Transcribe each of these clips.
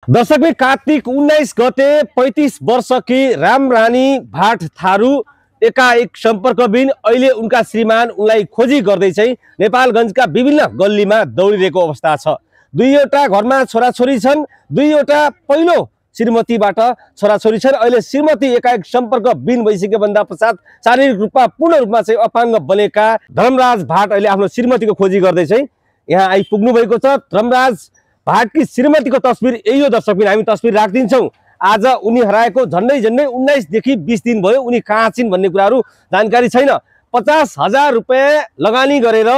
दर्शक में कार्तिक 19 गते 35 वर्ष की रामरानी भाट थारू एकाएक सम्पर्कबिन अहिले उनका श्रीमान उनलाई खोजी गर्दै चाहिँ नेपालगञ्जका विभिन्न गल्लीमा दौडिरहेको अवस्था छ। दुईवटा घरमा छोराछोरी छन्, दुईवटा पहिलो श्रीमतीबाट छोराछोरी छन्। अहिले श्रीमती एकाएक सम्पर्कबिन भइसके भन्दा पश्चात शारीरिक रूपमा पूर्ण रूपमा चाहिँ अपाङ्ग बनेका धर्मराज भाट अहिले आफ्नो श्रीमतीको खोजी गर्दै चाहिँ यहाँ आइपुग्नु भएको छ। धर्मराज भाटकी श्रीमतीको तस्बिर यही हो। दर्शक बिन हामी तस्बिर राख्दिन्छौँ। आज उनी हराएको झन्डै 19 देखि 20 दिन भयो। उनी कहाँ छिन् भन्ने कुराहरू जानकारी छैन। 50,000 रुपैयाँ लगानी गरेर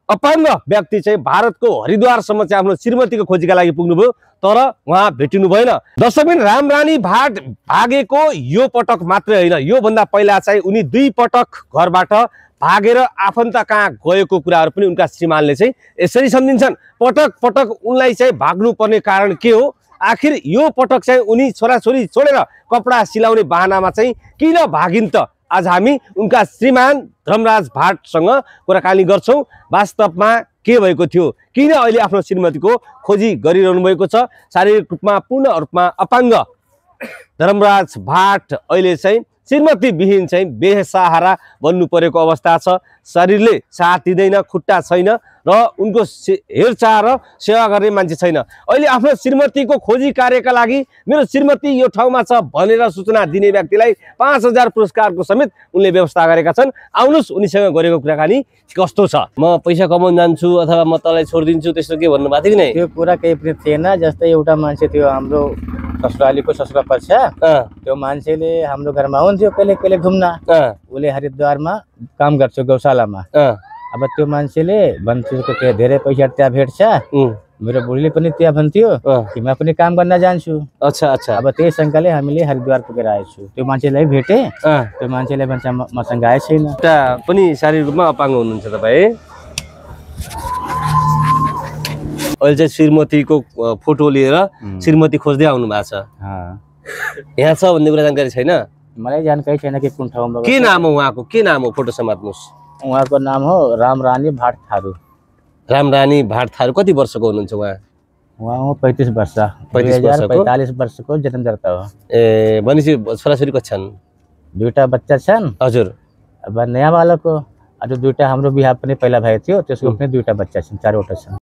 अपाङ्ग व्यक्ति चाहिँ भारतको हरिद्वारसम्म चाहिँ आफ्नो श्रीमतीको खोजीका लागि पुग्नुभयो, तर उहाँ भेटिनु भएन। दर्शकबिन रामरानी भाट भागेको यो पटक मात्रै होइन, यो भन्दा पहिला चाहिँ उनी 2 पटक घरबाट भागेर आफन्त कहाँ गएको कुराहरू पनि उनका श्रीमानले चाहिँ यसरी सम्झिन्छन्। पटक पटक उनलाई चाहिँ भाग्नु पर्ने कारण के हो? आखिर यो पटक चाहिँ उनी छोराछोरी छोडेर कपडा सिलाउने बहानामा चाहिँ किन भागिन् त? आज हामी उनका श्रीमान धर्मराज भाटसँग कुराकानी गर्छौं। वास्तवमा के भएको थियो? किन अहिले आफ्नो श्रीमतीको खोजी गरिरहनु भएको छ? शारीरिक रूपमा पूर्ण रूपमा अपाङ्ग धर्मराज भाट अहिले चाहिँ श्रीमती विहीन चाहिँ बेसहारा बन्नु परेको अवस्था छ। शरीरले साथ दिँदैन, खुट्टा छैन र उनको हेरचाह र सेवा गर्ने मान्छे छैन। अहिले आफ्नो श्रीमतीको खोजी कार्यका लागि मेरो श्रीमती यो ठाउँमा छ भनेर सूचना दिने व्यक्तिलाई 5,000 पुरस्कारको समेत उनले व्यवस्था गरेका छन्। आउनुस् उनीसँग गरेको कुराकानी कस्तो छ। म पैसा कमाउन जान्छु अथवा म तँलाई छोडिदिन्छु त्यस्तो के भन्नु भएको थियो कि नै? त्यो कुरा केही पनि थिएन। जस्तै एउटा मान्छे थियो हाम्रो ससुरालीको ससुरा पर्छ, त्यो मान्छेले हाम्रो घरमा आउँथ्यो कहिले कहिले घुम्न। उसले हरिद्वारमा काम गर्छ गौशालामा। अब त्यो मान्छेले भन्थ्यो कि धेरै पैसा त्यहाँ भेट्छ। मेरो बुढीले पनि त्यहाँ भन्थ्यो कि म पनि काम गर्न जान्छु। अच्छा अच्छा। अब त्यही शङ्काले हामीले हरिद्वार पुगेर आएछु। त्यो मान्छेलाई भेटे, त्यो मान्छेले भन्छ मसँग आए छैन। पनि शारीरिक रूपमा अपाङ्ग हुनुहुन्छ तपाईँ। अहिले चाहिँ श्रीमतीको फोटो लिएर श्रीमती खोज्दै आउनु भएको छ। यहाँ छ भन्ने कुरा जानकारी छैन? मलाई जानकारी छैन कि कुन ठाउँमा। के नाम हो उहाँको? के नाम हो? फोटो समात्नुहोस्। उहाँको नाम हो रामरानी भाट थारू। रामरानी भाट थारू कति वर्षको हुनुहुन्छ उहाँ? उहाँ हो 35 वर्ष। 45 वर्षको जन्मदाता हो। ए भनेपछि छोराछोरी कति छन्? 2टा बच्चा छन्। हजुर। अब नयाँ बालकको अझ 2टा हाम्रो बिहा पनि पहिला भएको थियो, त्यसको पनि 2टा बच्चा छन्, 4वटा छन्।